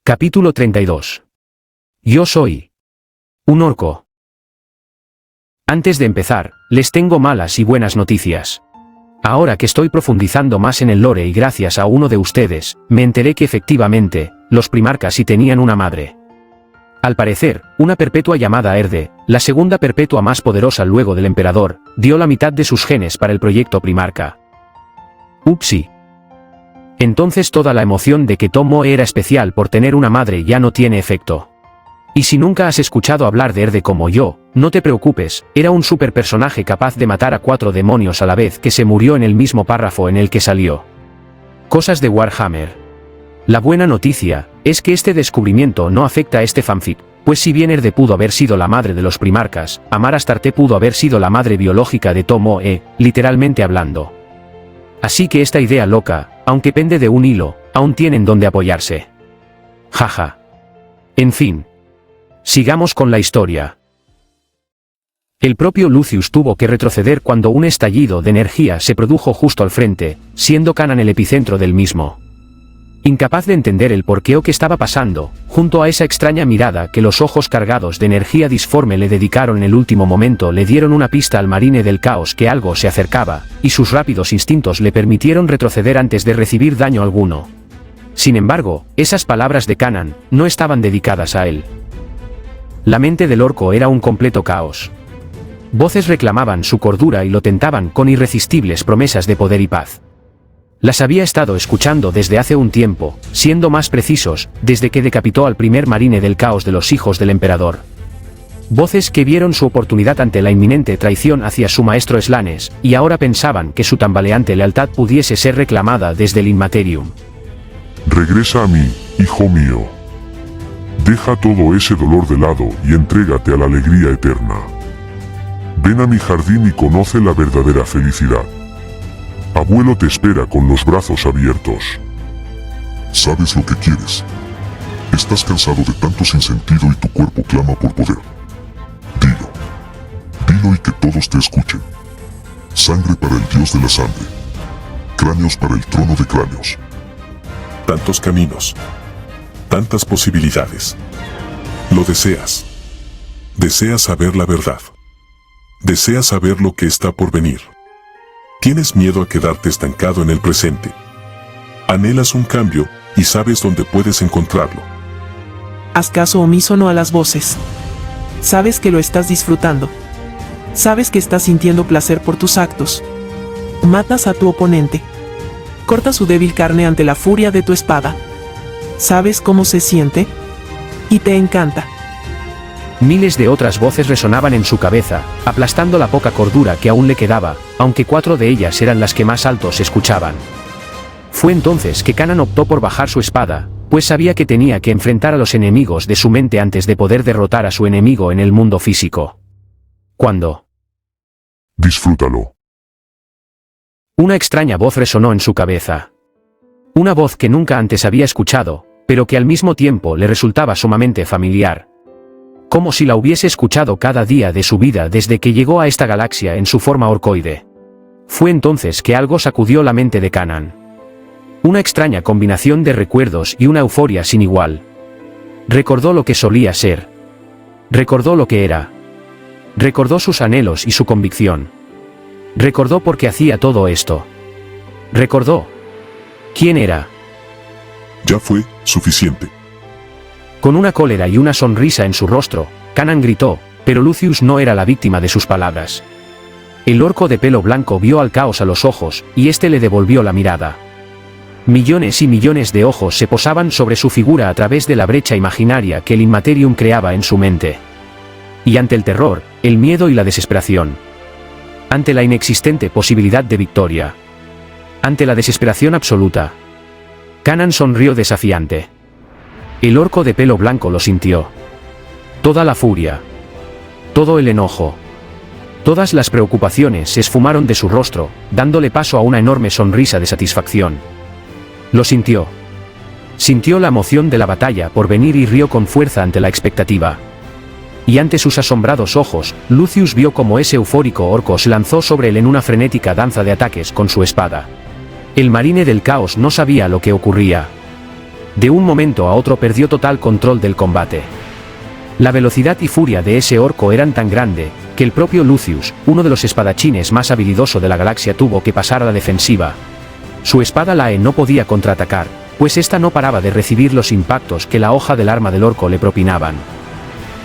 Capítulo 32. Yo soy un orco. Antes de empezar, les tengo malas y buenas noticias. Ahora que estoy profundizando más en el lore y gracias a uno de ustedes, me enteré que efectivamente, los primarcas sí tenían una madre. Al parecer, una perpetua llamada Erde, la segunda perpetua más poderosa luego del emperador, dio la mitad de sus genes para el proyecto primarca. Upsi. Entonces toda la emoción de que Tomoe era especial por tener una madre ya no tiene efecto. Y si nunca has escuchado hablar de Erde como yo, no te preocupes, era un super personaje capaz de matar a 4 demonios a la vez que se murió en el mismo párrafo en el que salió. Cosas de Warhammer. La buena noticia es que este descubrimiento no afecta a este fanfic, pues si bien Erde pudo haber sido la madre de los primarcas, Amar Astarte pudo haber sido la madre biológica de Tomoe, literalmente hablando. Así que esta idea loca, aunque pende de un hilo, aún tienen donde apoyarse. Jaja. En fin. Sigamos con la historia. El propio Lucius tuvo que retroceder cuando un estallido de energía se produjo justo al frente, siendo Kanan el epicentro del mismo. Incapaz de entender el porqué o qué estaba pasando, junto a esa extraña mirada que los ojos cargados de energía disforme le dedicaron en el último momento le dieron una pista al marine del caos que algo se acercaba, y sus rápidos instintos le permitieron retroceder antes de recibir daño alguno. Sin embargo, esas palabras de Kanan no estaban dedicadas a él. La mente del orco era un completo caos. Voces reclamaban su cordura y lo tentaban con irresistibles promesas de poder y paz. Las había estado escuchando desde hace un tiempo, siendo más precisos, desde que decapitó al primer marine del caos de los hijos del emperador. Voces que vieron su oportunidad ante la inminente traición hacia su maestro Slanes, y ahora pensaban que su tambaleante lealtad pudiese ser reclamada desde el Inmaterium. Regresa a mí, hijo mío. Deja todo ese dolor de lado y entrégate a la alegría eterna. Ven a mi jardín y conoce la verdadera felicidad. Abuelo te espera con los brazos abiertos. Sabes lo que quieres. Estás cansado de tanto sinsentido y tu cuerpo clama por poder. Dilo. Dilo y que todos te escuchen. Sangre para el dios de la sangre. Cráneos para el trono de cráneos. Tantos caminos. Tantas posibilidades. Lo deseas. Deseas saber la verdad. Deseas saber lo que está por venir. Tienes miedo a quedarte estancado en el presente. Anhelas un cambio, y sabes dónde puedes encontrarlo. Haz caso omiso a las voces. Sabes que lo estás disfrutando. Sabes que estás sintiendo placer por tus actos. Matas a tu oponente. Cortas su débil carne ante la furia de tu espada. ¿Sabes cómo se siente? Y te encanta. Miles de otras voces resonaban en su cabeza, aplastando la poca cordura que aún le quedaba, aunque 4 de ellas eran las que más alto se escuchaban. Fue entonces que Kanan optó por bajar su espada, pues sabía que tenía que enfrentar a los enemigos de su mente antes de poder derrotar a su enemigo en el mundo físico. Cuando Disfrútalo. una extraña voz resonó en su cabeza. Una voz que nunca antes había escuchado, pero que al mismo tiempo le resultaba sumamente familiar. Como si la hubiese escuchado cada día de su vida desde que llegó a esta galaxia en su forma orcoide. Fue entonces que algo sacudió la mente de Kanan. Una extraña combinación de recuerdos y una euforia sin igual. Recordó lo que solía ser. Recordó lo que era. Recordó sus anhelos y su convicción. Recordó por qué hacía todo esto. Recordó quién era. Ya fue suficiente. Con una cólera y una sonrisa en su rostro, Kanan gritó, pero Lucius no era la víctima de sus palabras. El orco de pelo blanco vio al caos a los ojos, y este le devolvió la mirada. Millones y millones de ojos se posaban sobre su figura a través de la brecha imaginaria que el Inmaterium creaba en su mente. Y ante el terror, el miedo y la desesperación. Ante la inexistente posibilidad de victoria. Ante la desesperación absoluta. Kanan sonrió desafiante. El orco de pelo blanco lo sintió. Toda la furia. Todo el enojo. Todas las preocupaciones se esfumaron de su rostro, dándole paso a una enorme sonrisa de satisfacción. Lo sintió. Sintió la emoción de la batalla por venir y rió con fuerza ante la expectativa. Y ante sus asombrados ojos, Lucius vio como ese eufórico orco se lanzó sobre él en una frenética danza de ataques con su espada. El marine del caos no sabía lo que ocurría. De un momento a otro perdió total control del combate. La velocidad y furia de ese orco eran tan grande, que el propio Lucius, uno de los espadachines más habilidoso de la galaxia, tuvo que pasar a la defensiva. Su espada Lae no podía contraatacar, pues ésta no paraba de recibir los impactos que la hoja del arma del orco le propinaban.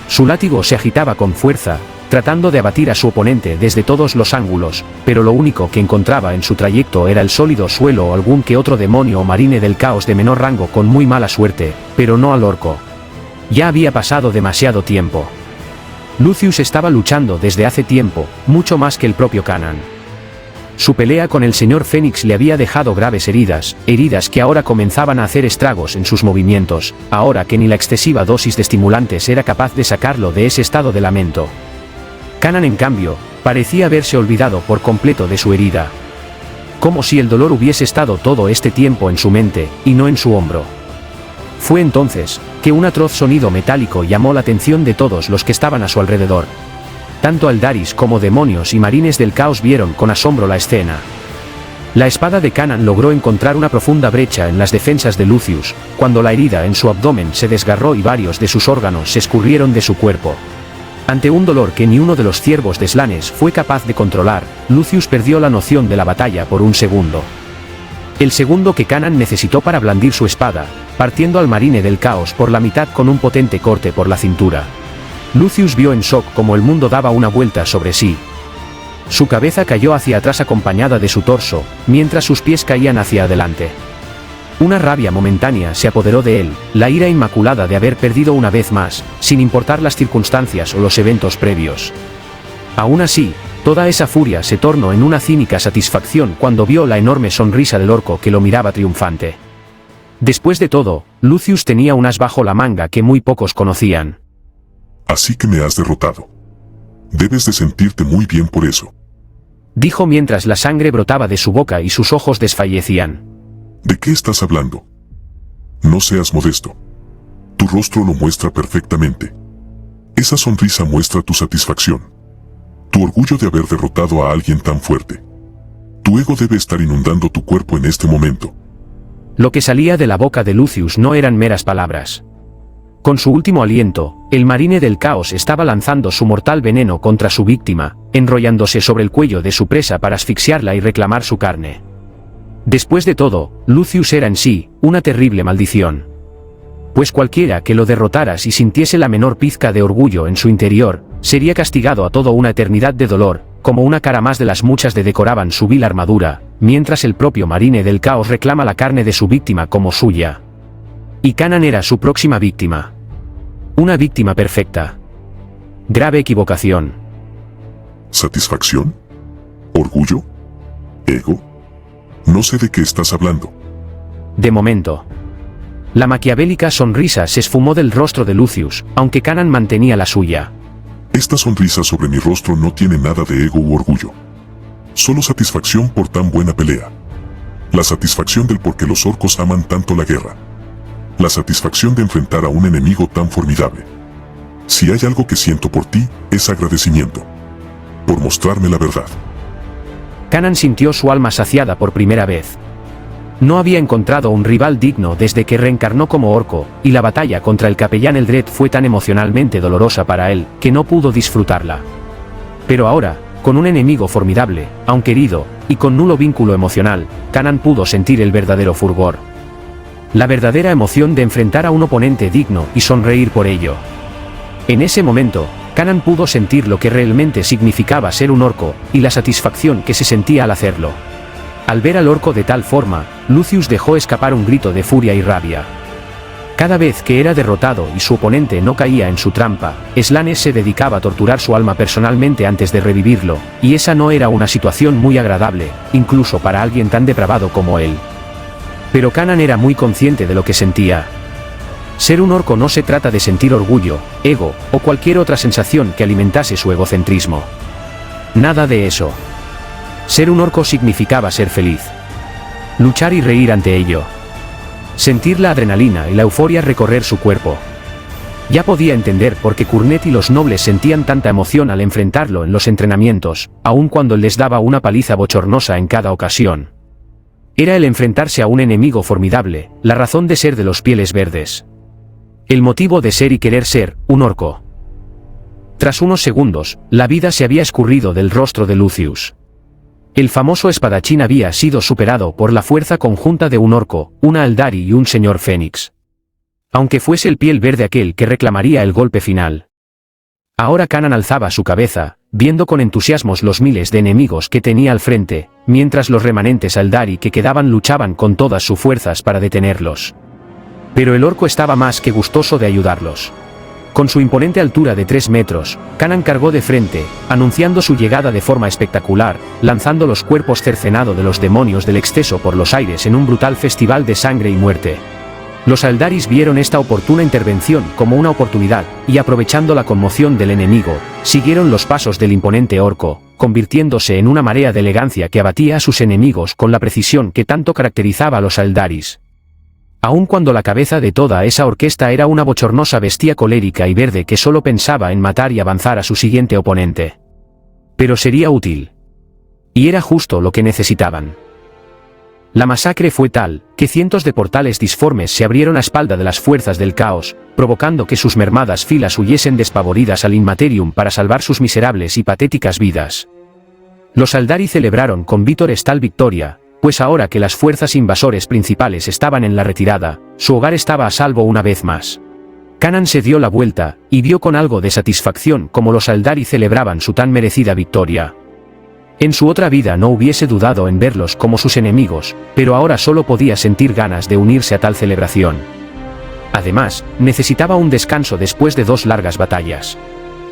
Su látigo se agitaba con fuerza, tratando de abatir a su oponente desde todos los ángulos, pero lo único que encontraba en su trayecto era el sólido suelo o algún que otro demonio o marine del caos de menor rango con muy mala suerte, pero no al orco. Ya había pasado demasiado tiempo. Lucius estaba luchando desde hace tiempo, mucho más que el propio Kanan. Su pelea con el señor Fénix le había dejado graves heridas que ahora comenzaban a hacer estragos en sus movimientos, ahora que ni la excesiva dosis de estimulantes era capaz de sacarlo de ese estado de lamento. Kanan, en cambio, parecía haberse olvidado por completo de su herida. Como si el dolor hubiese estado todo este tiempo en su mente, y no en su hombro. Fue entonces, que un atroz sonido metálico llamó la atención de todos los que estaban a su alrededor. Tanto Aldaris como demonios y marines del caos vieron con asombro la escena. La espada de Kanan logró encontrar una profunda brecha en las defensas de Lucius, cuando la herida en su abdomen se desgarró y varios de sus órganos se escurrieron de su cuerpo. Ante un dolor que ni uno de los ciervos de Slanes fue capaz de controlar, Lucius perdió la noción de la batalla por un segundo. El segundo que Kanan necesitó para blandir su espada, partiendo al marine del caos por la mitad con un potente corte por la cintura. Lucius vio en shock cómo el mundo daba una vuelta sobre sí. Su cabeza cayó hacia atrás acompañada de su torso, mientras sus pies caían hacia adelante. Una rabia momentánea se apoderó de él, la ira inmaculada de haber perdido una vez más, sin importar las circunstancias o los eventos previos. Aún así, toda esa furia se tornó en una cínica satisfacción cuando vio la enorme sonrisa del orco que lo miraba triunfante. Después de todo, Lucius tenía un as bajo la manga que muy pocos conocían. Así que me has derrotado. Debes de sentirte muy bien por eso. Dijo mientras la sangre brotaba de su boca y sus ojos desfallecían. ¿De qué estás hablando? No seas modesto. Tu rostro lo muestra perfectamente. Esa sonrisa muestra tu satisfacción. Tu orgullo de haber derrotado a alguien tan fuerte. Tu ego debe estar inundando tu cuerpo en este momento. Lo que salía de la boca de Lucius no eran meras palabras. Con su último aliento, el marine del caos estaba lanzando su mortal veneno contra su víctima, enrollándose sobre el cuello de su presa para asfixiarla y reclamar su carne. Después de todo, Lucius era en sí una terrible maldición. Pues cualquiera que lo derrotara si sintiese la menor pizca de orgullo en su interior, sería castigado a toda una eternidad de dolor, como una cara más de las muchas que decoraban su vil armadura, mientras el propio marine del caos reclama la carne de su víctima como suya. Y Kanan era su próxima víctima. Una víctima perfecta. Grave equivocación. ¿Satisfacción? ¿Orgullo? ¿Ego? No sé de qué estás hablando. De momento. La maquiavélica sonrisa se esfumó del rostro de Lucius, aunque Kanan mantenía la suya. Esta sonrisa sobre mi rostro no tiene nada de ego u orgullo. Solo satisfacción por tan buena pelea. La satisfacción del por qué los orcos aman tanto la guerra. La satisfacción de enfrentar a un enemigo tan formidable. Si hay algo que siento por ti, es agradecimiento. Por mostrarme la verdad. Kanan sintió su alma saciada por primera vez. No había encontrado un rival digno desde que reencarnó como orco, y la batalla contra el capellán Eldred fue tan emocionalmente dolorosa para él, que no pudo disfrutarla. Pero ahora, con un enemigo formidable, aunque herido, y con nulo vínculo emocional, Kanan pudo sentir el verdadero fulgor. La verdadera emoción de enfrentar a un oponente digno y sonreír por ello. En ese momento, Kanan pudo sentir lo que realmente significaba ser un orco, y la satisfacción que se sentía al hacerlo. Al ver al orco de tal forma, Lucius dejó escapar un grito de furia y rabia. Cada vez que era derrotado y su oponente no caía en su trampa, Slanes se dedicaba a torturar su alma personalmente antes de revivirlo, y esa no era una situación muy agradable, incluso para alguien tan depravado como él. Pero Kanan era muy consciente de lo que sentía. Ser un orco no se trata de sentir orgullo, ego, o cualquier otra sensación que alimentase su egocentrismo. Nada de eso. Ser un orco significaba ser feliz. Luchar y reír ante ello. Sentir la adrenalina y la euforia recorrer su cuerpo. Ya podía entender por qué Curnet y los nobles sentían tanta emoción al enfrentarlo en los entrenamientos, aun cuando les daba una paliza bochornosa en cada ocasión. Era el enfrentarse a un enemigo formidable, la razón de ser de los Pieles Verdes. El motivo de ser y querer ser, un orco. Tras unos segundos, la vida se había escurrido del rostro de Lucius. El famoso espadachín había sido superado por la fuerza conjunta de un orco, una Aldari y un señor Fénix. Aunque fuese el Piel Verde aquel que reclamaría el golpe final. Ahora Kanan alzaba su cabeza, viendo con entusiasmo los miles de enemigos que tenía al frente, mientras los remanentes Aldari que quedaban luchaban con todas sus fuerzas para detenerlos. Pero el orco estaba más que gustoso de ayudarlos. Con su imponente altura de 3 metros, Kanan cargó de frente, anunciando su llegada de forma espectacular, lanzando los cuerpos cercenado de los demonios del exceso por los aires en un brutal festival de sangre y muerte. Los Aldaris vieron esta oportuna intervención como una oportunidad, y aprovechando la conmoción del enemigo, siguieron los pasos del imponente orco, convirtiéndose en una marea de elegancia que abatía a sus enemigos con la precisión que tanto caracterizaba a los Aldaris. Aun cuando la cabeza de toda esa orquesta era una bochornosa bestia colérica y verde que solo pensaba en matar y avanzar a su siguiente oponente. Pero sería útil. Y era justo lo que necesitaban. La masacre fue tal, que cientos de portales disformes se abrieron a espalda de las fuerzas del caos, provocando que sus mermadas filas huyesen despavoridas al Inmaterium para salvar sus miserables y patéticas vidas. Los Aldari celebraron con vítores tal victoria, pues ahora que las fuerzas invasores principales estaban en la retirada, su hogar estaba a salvo una vez más. Kanan se dio la vuelta, y vio con algo de satisfacción cómo los Aldari celebraban su tan merecida victoria. En su otra vida no hubiese dudado en verlos como sus enemigos, pero ahora solo podía sentir ganas de unirse a tal celebración. Además, necesitaba un descanso después de 2 largas batallas.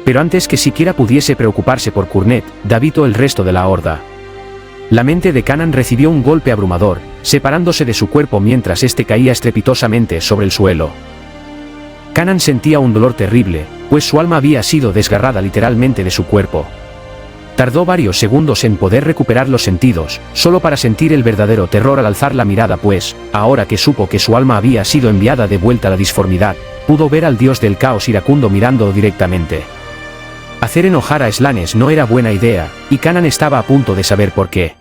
Pero antes que siquiera pudiese preocuparse por Kurnet, David o el resto de la horda. La mente de Kanan recibió un golpe abrumador, separándose de su cuerpo mientras éste caía estrepitosamente sobre el suelo. Kanan sentía un dolor terrible, pues su alma había sido desgarrada literalmente de su cuerpo. Tardó varios segundos en poder recuperar los sentidos, solo para sentir el verdadero terror al alzar la mirada pues, ahora que supo que su alma había sido enviada de vuelta a la disformidad, pudo ver al dios del caos iracundo mirándolo directamente. Hacer enojar a Slanes no era buena idea, y Kanan estaba a punto de saber por qué.